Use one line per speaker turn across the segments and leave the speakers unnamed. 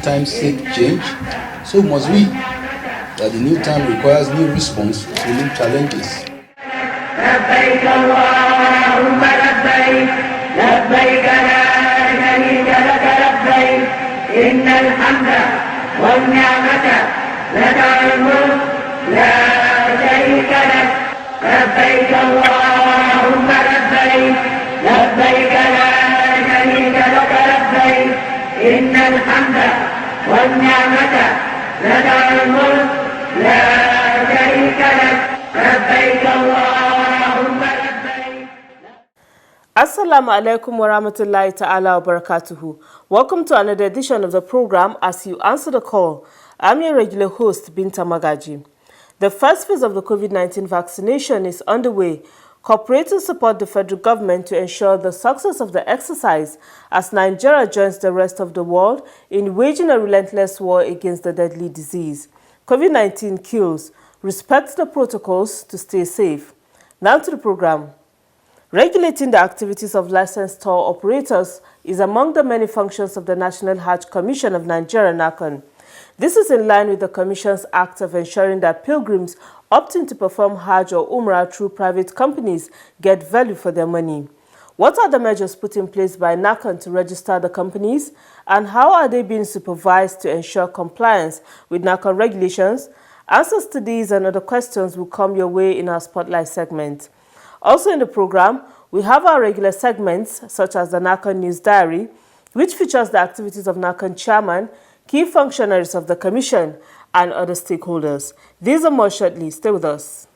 times seek change, so must we. That the new time requires new response to new challenges.
لبيك اللهم لبيك لبيك لا شريك لك لبيك إن الحمد والنعمة لك الملك لا شريك لك لبيك اللهم لبيك لبيك لا شريك لك لبيك إن الحمد والنعمة لك الملك لا شريك لك لبيك اللهم لبيك.
Assalamu alaikum wa rahmatullahi ta'ala wa barakatuhu. Welcome to another edition of the program As You Answer the Call. I'm your regular host, Binta Magaji. The first phase of the COVID-19 vaccination is underway. Corporators support the federal government to ensure the success of the exercise as Nigeria joins the rest of the world in waging a relentless war against the deadly disease. COVID-19 kills. Respect the protocols to stay safe. Now to the program. Regulating the activities of licensed tour operators is among the many functions of the National Hajj Commission of Nigeria, NAHCON. This is in line with the Commission's act of ensuring that pilgrims opting to perform Hajj or Umrah through private companies get value for their money. What are the measures put in place by NAHCON to register the companies, and how are they being supervised to ensure compliance with NAHCON regulations? Answers to these and other questions will come your way in our Spotlight segment. Also in the program, we have our regular segments such as the NAHCON News Diary, which features the activities of NAHCON chairman, key functionaries of the Commission, and other stakeholders. These are more shortly. Stay with us.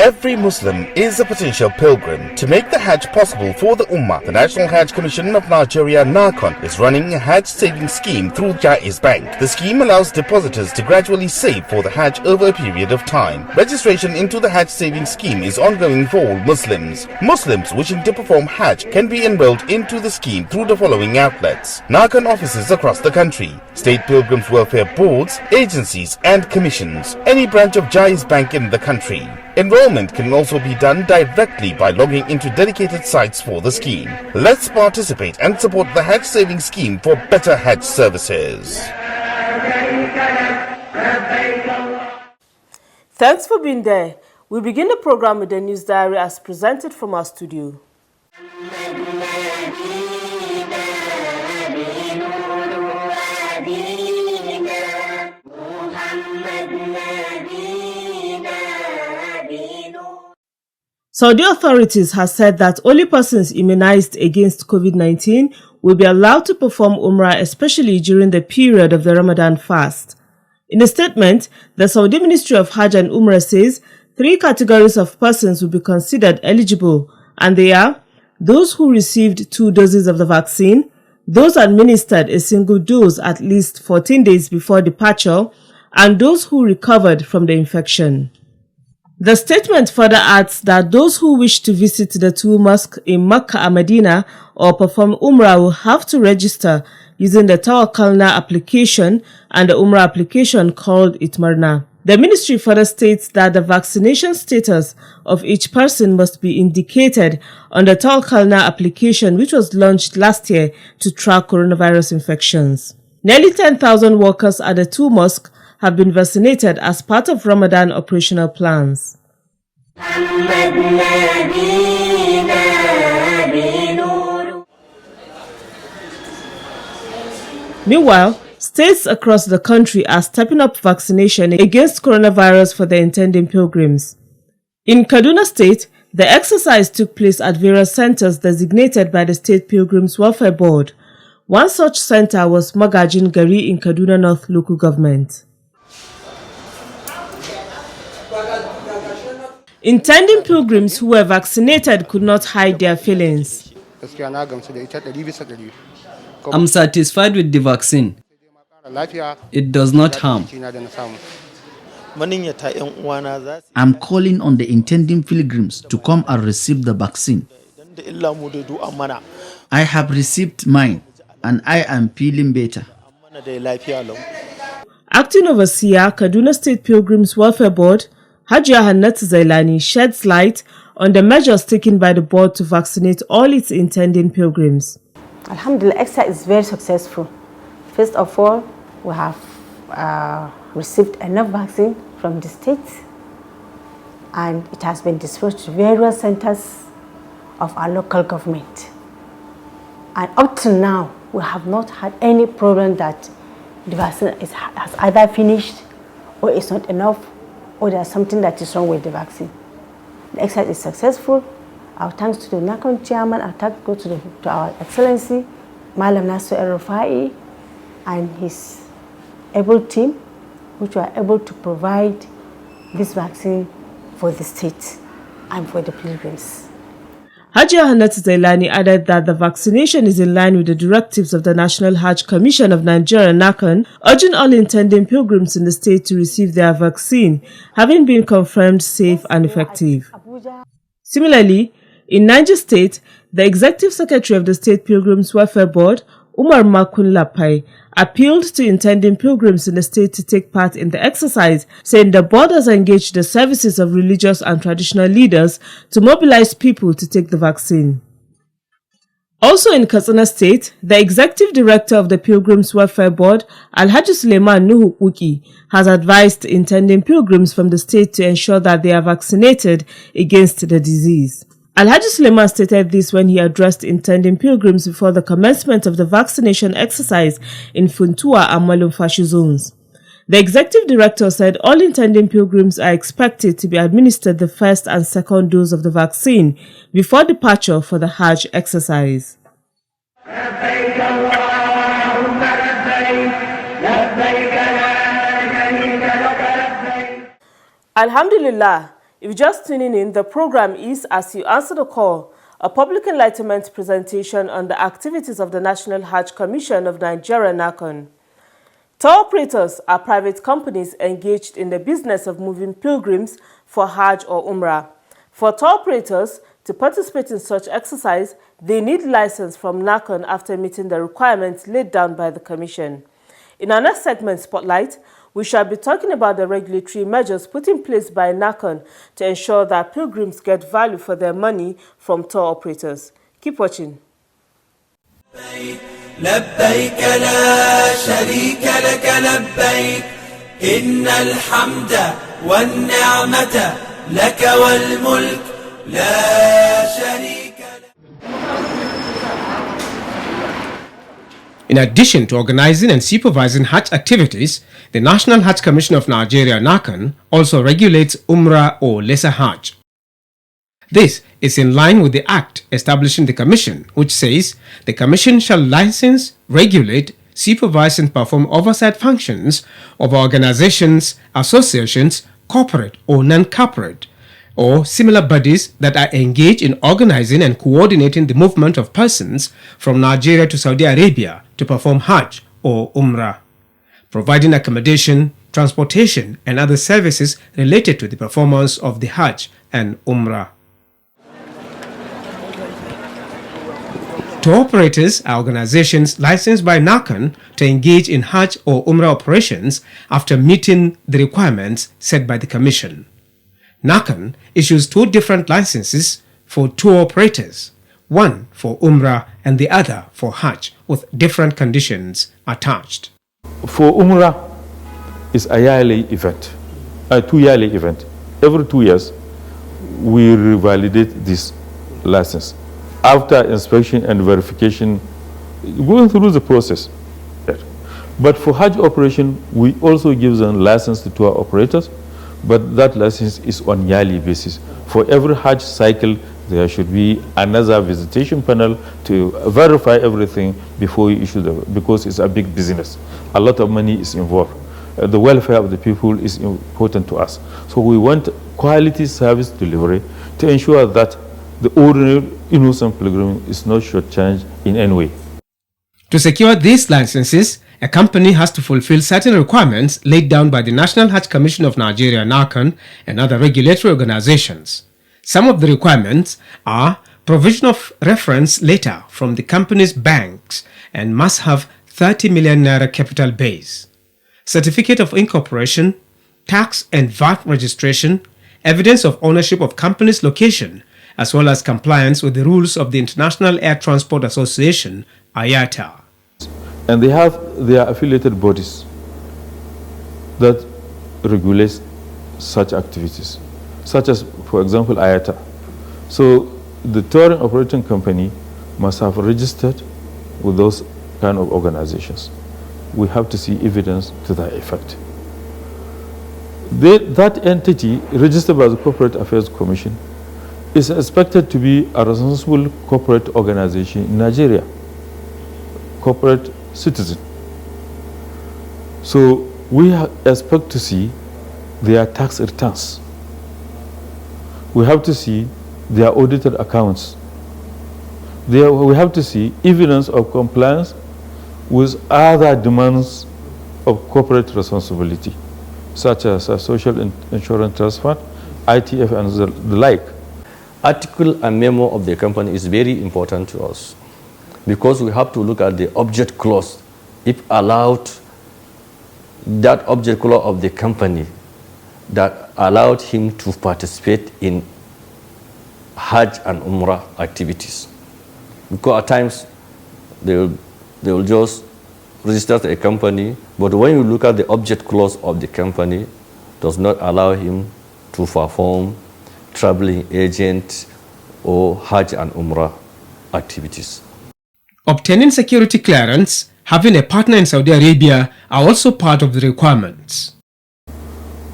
Every Muslim is a potential pilgrim. To make the Hajj possible for the Ummah, the National Hajj Commission of Nigeria, NAHCON, is running a Hajj savings scheme through Jaiz Bank. The scheme allows depositors to gradually save for the Hajj over a period of time. Registration into the Hajj savings scheme is ongoing for all Muslims. Muslims wishing to perform Hajj can be enrolled into the scheme through the following outlets: NAHCON offices across the country, state pilgrims welfare boards, agencies and commissions, any branch of Jaiz Bank in the country. Enrollment can also be done directly by logging into dedicated sites for the scheme. Let's participate and support the Hajj savings scheme for better Hajj services.
Thanks for being there. We begin the program with the news diary as presented from our studio. Saudi authorities have said that only persons immunized against COVID-19 will be allowed to perform Umrah, especially during the period of the Ramadan fast. In a statement, the Saudi Ministry of Hajj and Umrah says 3 categories of persons will be considered eligible, and they are those who received 2 doses of the vaccine, those administered a single dose at least 14 days before departure, and those who recovered from the infection. The statement further adds that those who wish to visit the 2 mosques in Makkah and Medina or perform Umrah will have to register using the Tawakkalna application and the Umrah application called Itmarna. The ministry further states that the vaccination status of each person must be indicated on the Tawakkalna application, which was launched last year to track coronavirus infections. Nearly 10,000 workers at the 2 mosques have been vaccinated as part of Ramadan operational plans. Meanwhile, states across the country are stepping up vaccination against coronavirus for their intending pilgrims. In Kaduna State, the exercise took place at various centers designated by the State Pilgrims Welfare Board. One such center was Magajin Gari in Kaduna North Local Government. Intending pilgrims who were vaccinated could not hide their feelings.
I'm satisfied with the vaccine. It does not harm.
I'm calling on the intending pilgrims to come and receive the vaccine. I have received mine and I am feeling better.
Acting Overseer, Kaduna State Pilgrims Welfare Board, Hajiya Hannat Zailani sheds light on the measures taken by the board to vaccinate all its intending pilgrims.
Alhamdulillah, exercise is very successful. First of all, we have received enough vaccine from the state, and it has been dispersed to various centers of our local government. And up to now, we have not had any problem that the vaccine has either finished or it's not enough, or there's something that is wrong with the vaccine. The exercise is successful. Our thanks to the NAHCON chairman, our thanks go to our Excellency, Malam Nasser El-Rufai, and his able team, which were able to provide this vaccine for the state and for the pilgrims.
Hajia Hannatu Zailani added that the vaccination is in line with the directives of the National Hajj Commission of Nigeria, NAHCON, urging all intending pilgrims in the state to receive their vaccine, having been confirmed safe and effective. Similarly, in Niger State, the Executive Secretary of the State Pilgrims Welfare Board, Umar Makun Lapai, appealed to intending pilgrims in the state to take part in the exercise, saying the board has engaged the services of religious and traditional leaders to mobilize people to take the vaccine. Also in Katsina State, the Executive Director of the Pilgrims Welfare Board, Alhaji Suleiman Nuhu Uki, has advised intending pilgrims from the state to ensure that they are vaccinated against the disease. Alhaji Suleiman stated this when he addressed intending pilgrims before the commencement of the vaccination exercise in Funtua and Malumfashi zones. The executive director said all intending pilgrims are expected to be administered the first and second dose of the vaccine before departure for the Hajj exercise. Alhamdulillah. If you're just tuning in, the program is As You Answer the Call, a public enlightenment presentation on the activities of the National Hajj Commission of Nigeria, NAHCON. Tour operators are private companies engaged in the business of moving pilgrims for Hajj or Umrah. For tour operators to participate in such exercise, they need license from NAHCON after meeting the requirements laid down by the Commission. In our next segment, Spotlight, we shall be talking about the regulatory measures put in place by NAHCON to ensure that pilgrims get value for their money from tour operators. Keep watching.
لبيك لا شريك لك لبيك إن الحمد والنعمة لك والملك لا شريك لك.
In addition to organizing and supervising Hajj activities, the National Hajj Commission of Nigeria, NAHCON, also regulates Umrah or Lesser Hajj. This is in line with the Act establishing the Commission, which says the Commission shall license, regulate, supervise and perform oversight functions of organizations, associations, corporate or non-corporate, or similar bodies that are engaged in organizing and coordinating the movement of persons from Nigeria to Saudi Arabia to perform Hajj or Umrah, providing accommodation, transportation and other services related to the performance of the Hajj and Umrah. Tour operators are organizations licensed by NAHCON to engage in Hajj or Umrah operations after meeting the requirements set by the Commission. NAHCON issues two different licenses for tour operators, one for Umrah and the other for Hajj, with different conditions attached.
For Umrah, it's a yearly event, a 2-yearly event. Every 2 years, we revalidate this license. After inspection and verification, going through the process. But for Hajj operation, we also give them license to tour operators, but that license is on yearly basis. For every Hajj cycle, there should be another visitation panel to verify everything before you issue them, because it's a big business. A lot of money is involved. The welfare of the people is important to us. So we want quality service delivery to ensure that the ordinary innocent pilgrim is not shortchanged in any way.
To secure these licenses, a company has to fulfill certain requirements laid down by the National Hajj Commission of Nigeria, NAHCON, and other regulatory organizations. Some of the requirements are provision of reference letter from the company's banks and must have 30 million naira capital base, certificate of incorporation, tax and VAT registration, evidence of ownership of company's location, as well as compliance with the rules of the International Air Transport Association, IATA.
And they have their affiliated bodies that regulate such activities, such as, for example, IATA. So the touring operating company must have registered with those kind of organizations. We have to see evidence to that effect. That entity, registered by the Corporate Affairs Commission, is expected to be a responsible corporate organization in Nigeria, corporate citizen. So we expect to see their tax returns. We have to see their audited accounts. We have to see evidence of compliance with other demands of corporate responsibility, such as a social insurance trust fund, ITF, and the like.
Article and memo of the company is very important to us because we have to look at the object clause. If allowed, that object clause of the company that allowed him to participate in Hajj and Umrah activities. Because at times they will just register a company, but when you look at the object clause of the company, does not allow him to perform traveling agent or Hajj and Umrah activities.
Obtaining security clearance, having a partner in Saudi Arabia are also part of the requirements.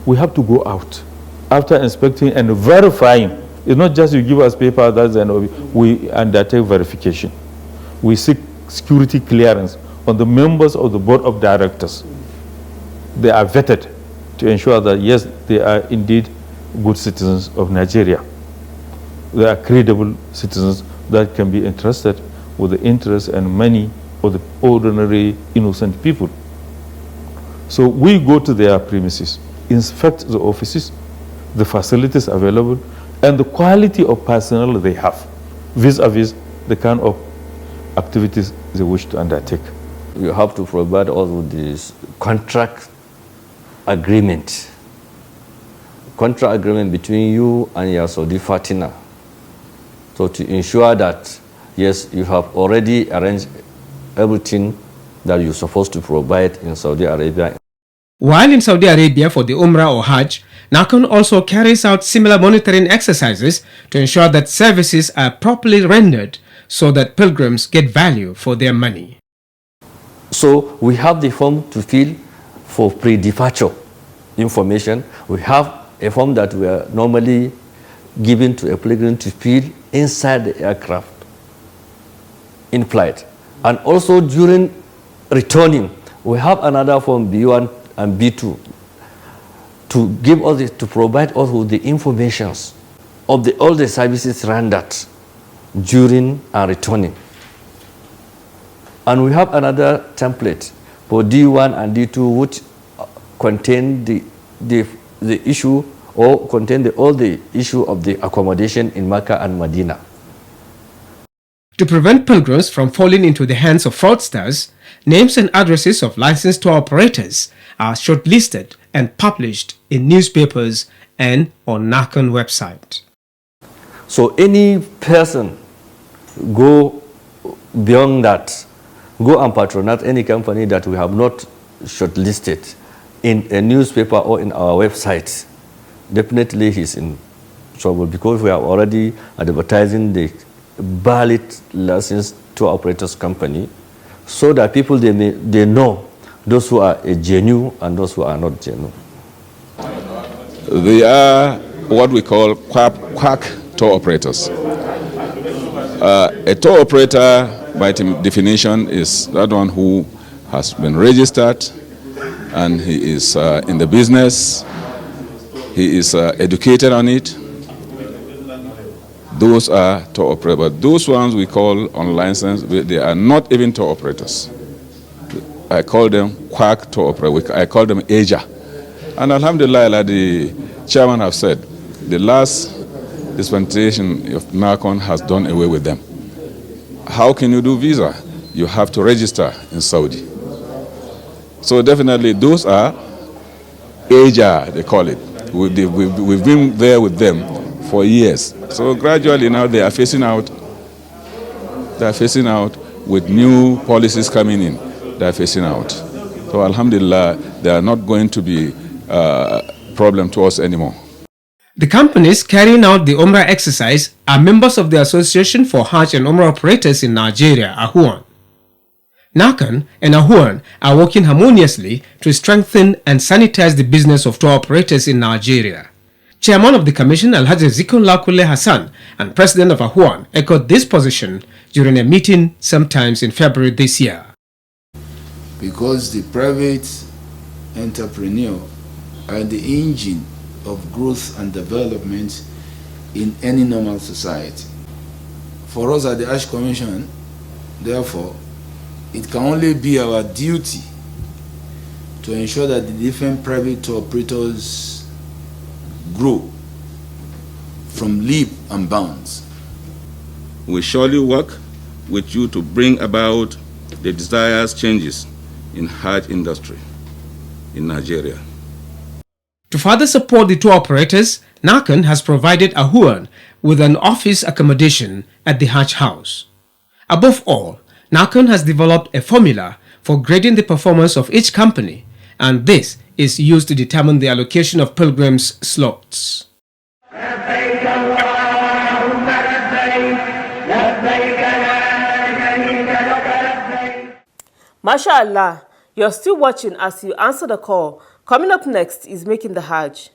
We have to go out after inspecting and verifying. It's not just you give us paper, that's and we undertake verification. We seek security clearance on the members of the board of directors. They are vetted to ensure that yes, they are indeed good citizens of Nigeria. They are credible citizens that can be entrusted with the interests and money of the ordinary innocent people. So we go to their premises, inspect the offices, the facilities available, and the quality of personnel they have, vis-a-vis the kind of activities they wish to undertake.
You have to provide us with this contract agreement between you and your Saudi partner. So to ensure that, yes, you have already arranged everything that you're supposed to provide in Saudi Arabia.
While in Saudi Arabia for the Umrah or Hajj, NAHCON also carries out similar monitoring exercises to ensure that services are properly rendered so that pilgrims get value for their money.
So we have the form to fill for pre-departure information. We have a form that we are normally given to a pilgrim to fill inside the aircraft in flight. And also during returning, we have another form, B1 and B2, to give us to provide us with the informations of all the services rendered during and returning. And we have another template for D1 and D2 which contain the issue or contain all the issue of the accommodation in Mecca and Medina.
To prevent pilgrims from falling into the hands of fraudsters, names and addresses of licensed tour operators are shortlisted and published in newspapers and on NAHCON website.
So any person go beyond that, go and patronize any company that we have not shortlisted in a newspaper or in our website, definitely he's in trouble because we are already advertising the valid licensed tour operators company so that people they know those who are genuine and those who are not genuine.
They are what we call quack tour operators. A tour operator, by definition, is that one who has been registered and he is in the business, he is educated on it. Those are tour operators. But those ones we call unlicensed, they are not even tour operators. I call them quack tour operators. I call them Asia. And alhamdulillah, like the chairman have said, the last dispensation of NAHCON has done away with them. How can you do visa? You have to register in Saudi. So definitely those are Asia, they call it. We've been there with them for years. So gradually now they are phasing out. They are phasing out with new policies coming in. They are phasing out. So alhamdulillah, they are not going to be a problem to us anymore.
The companies carrying out the Umrah exercise are members of the Association for Hajj and Umrah Operators in Nigeria, NAHCON. NAHCON and NAHCON are working harmoniously to strengthen and sanitize the business of tour operators in Nigeria. Chairman of the Commission, Alhaji Zikrullah Kule Hassan, and President of NAHCON echoed this position during a meeting sometimes in February this year.
Because the private entrepreneur are the engine of growth and development in any normal society. For us at the Hajj Commission, therefore, it can only be our duty to ensure that the different private operators grow from leap and bounds.
We surely work with you to bring about the desired changes in Hajj industry in Nigeria.
To further support the tour operators, NAHCON has provided NAHCON with an office accommodation at the Hajj House. Above all, NAHCON has developed a formula for grading the performance of each company, and this is used to determine the allocation of pilgrims' slots.
MashaAllah, you're still watching as you answer the call. Coming up next is Making the Hajj.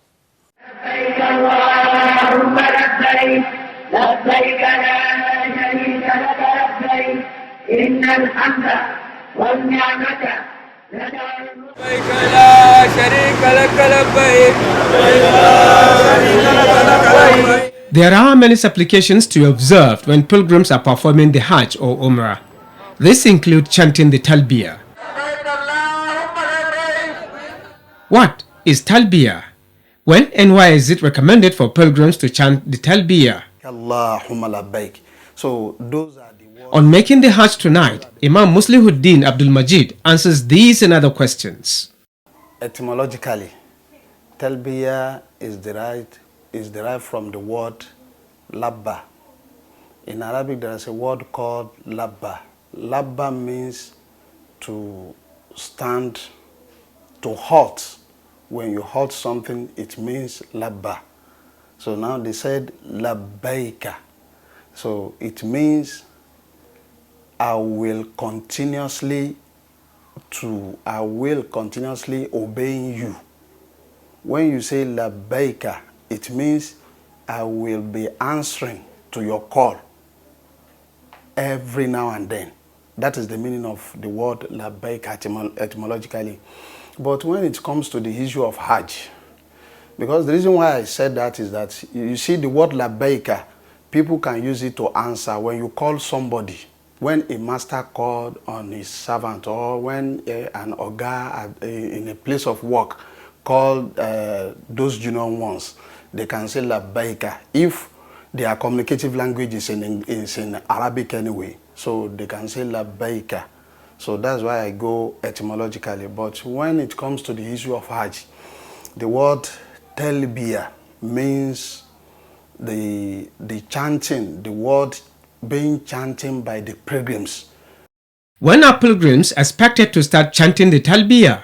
There are many supplications to be observed when pilgrims are performing the Hajj or Umrah. This includes chanting the Talbiyah. What is Talbiyah? When and why is it recommended for pilgrims to chant the Talbiyah?
So those are the words.
On Making the Hajj tonight, Imam Muslihuddin Abdul Majid answers these and other questions.
Etymologically, Talbiyah is derived from the word labba. In Arabic, there is a word called labba. Labba means to stand, to halt. When you halt something, it means labba. So now they said labbaika. So it means I will continuously obeying you. When you say labbaika, it means I will be answering to your call every now and then. That is the meaning of the word labbaika etymologically. But when it comes to the issue of Hajj, because the reason why I said that is that you see the word labbaika, people can use it to answer when you call somebody. When a master called on his servant, or when an oga in a place of work called those junior ones, they can say labbaika. If their communicative language is in Arabic anyway, so they can say labbaika. So that's why I go etymologically. But when it comes to the issue of Hajj, the word talbiyah means the chanting, the word being chanted by the pilgrims.
When are pilgrims expected to start chanting the Talbiyah?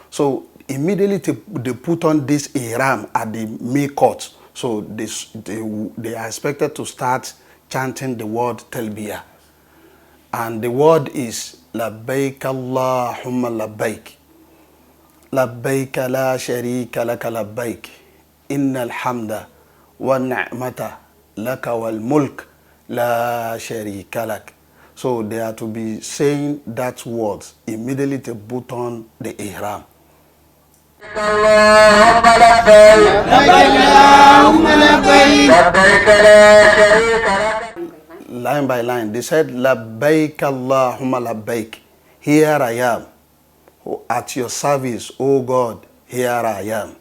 So immediately they put on this ihram at the Miqat. So they are expected to start chanting the word Talbiyah. And the word is labbaik Allahumma labbaik. Labbaik la sharika laka labbaik. Innal hamda wa ni'mata laka wal mulk la sharika lak. So they are to be saying that word immediately to put on the ihram. Line by line, they said, labbaik Allahumma labbaik. Here I am, at your service, O God, here I am.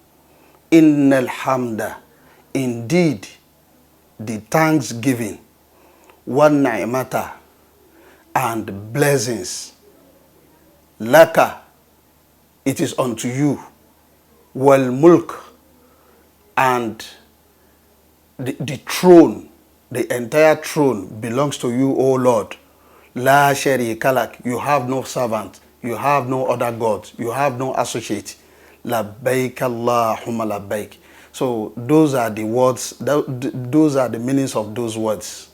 Innal hamda, indeed, the thanksgiving, wa ni'mata, and blessings. Laka, it is unto you. Wal mulk, and the throne, the entire throne belongs to you, O Lord. La sharika lak. You have no servant. You have no other God. You have no associate. Labbaik Allahumma labbaik. So those are the words, those are the meanings of those words.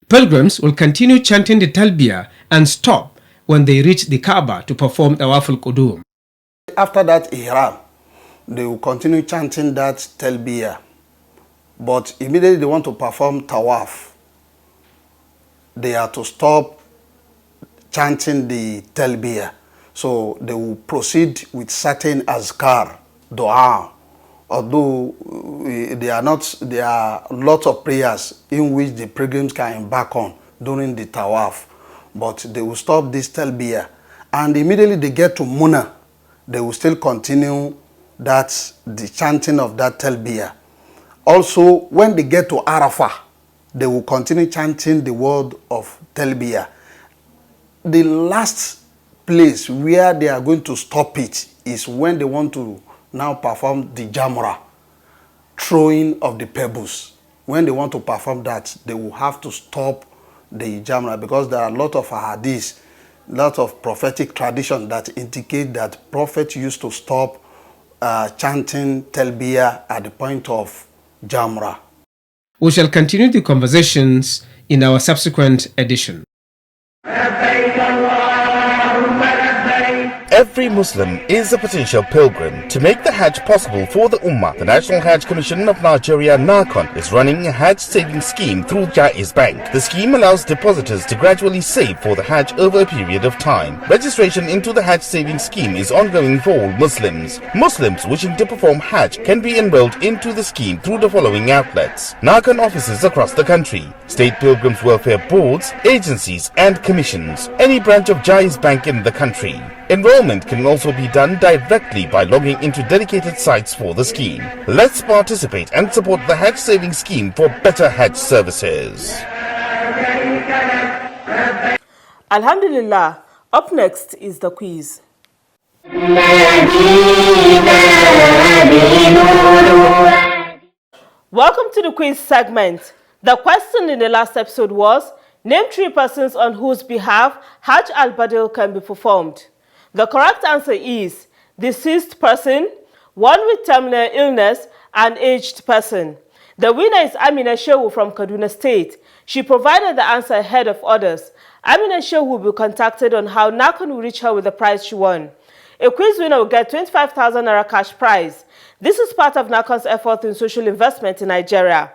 Pilgrims will continue chanting the talbiyah and stop when they reach the Kaaba to perform Tawaf al-Qudum.
After that ihram, they will continue chanting that talbiyah. But immediately they want to perform tawaf, they are to stop chanting the talbiyah. So they will proceed with certain azkar, dua. Although there are lots of prayers in which the pilgrims can embark on during the tawaf. But they will stop this talbiyah. And immediately they get to Muna, they will still continue the chanting of that talbiyah. Also, when they get to Arafah, they will continue chanting the word of talbiyah. The last place where they are going to stop it is when they want to now perform the jamra, throwing of the pebbles. When they want to perform that, they will have to stop the jamra, because there are a lot of hadiths, lot of prophetic tradition that indicate that prophets used to stop chanting talbiyah at the point of jamra.
We shall continue the conversations in our subsequent edition.
Every Muslim is a potential pilgrim. To make the Hajj possible for the Ummah, the National Hajj Commission of Nigeria, NAHCON, is running a Hajj savings scheme through Jaiz Bank. The scheme allows depositors to gradually save for the Hajj over a period of time. Registration into the Hajj savings scheme is ongoing for all Muslims. Muslims wishing to perform Hajj can be enrolled into the scheme through the following outlets: NAHCON offices across the country, state pilgrims welfare boards, agencies and commissions, any branch of Jaiz Bank in the country. Enrollment can also be done directly by logging into dedicated sites for the scheme. Let's participate and support the Hajj savings scheme for better Hajj services.
Alhamdulillah. Up next is the quiz. Welcome to the quiz segment. The question in the last episode was, name 3 persons on whose behalf Hajj al-Badr can be performed. The correct answer is deceased person, one with terminal illness, and aged person. The winner is Amina Shehu from Kaduna State. She provided the answer ahead of others. Amina Shehu will be contacted on how NAHCON will reach her with the prize she won. A quiz winner will get 25,000 Naira cash prize. This is part of NAHCON's effort in social investment in Nigeria.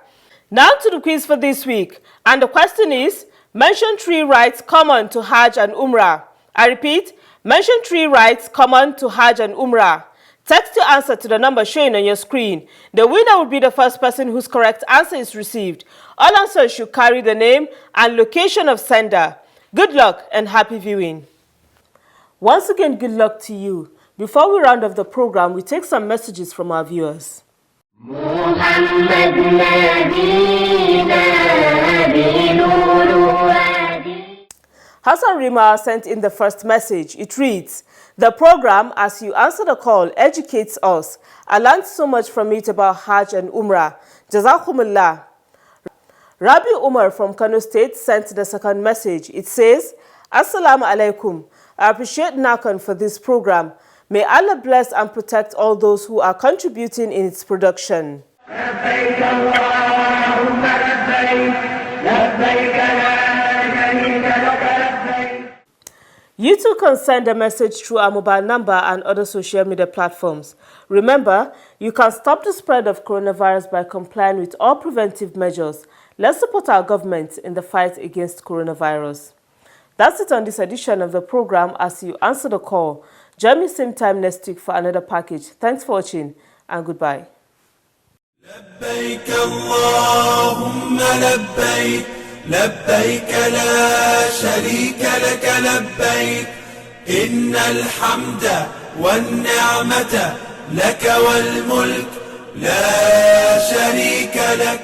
Now to the quiz for this week. And the question is, mention 3 rites common to Hajj and Umrah. I repeat, mention 3 rites common to Hajj and Umrah. Text your answer to the number showing on your screen. The winner will be the first person whose correct answer is received. All answers should carry the name and location of sender. Good luck and happy viewing. Once again, good luck to you. Before we round off the program, we take some messages from our viewers. Hassan Rima sent in the first message. It reads, the program, as you answer the call, educates us. I learned so much from it about Hajj and Umrah. Jazakumullah. Rabi Umar from Kano State sent the second message. It says, Assalamu alaikum. I appreciate NAHCON for this program. May Allah bless and protect all those who are contributing in its production. You too can send a message through our mobile number and other social media platforms. Remember, you can stop the spread of coronavirus by complying with all preventive measures. Let's support our government in the fight against coronavirus. That's it on this edition of the program As You Answer the Call. Join me same time next week for another package. Thanks for watching and goodbye.
لبيك اللهم لبيك لبيك لا شريك لك لبيك إن الحمد والنعمة لك والملك لا شريك لك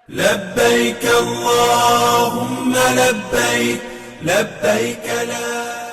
لبيك اللهم لبيك لبيك لا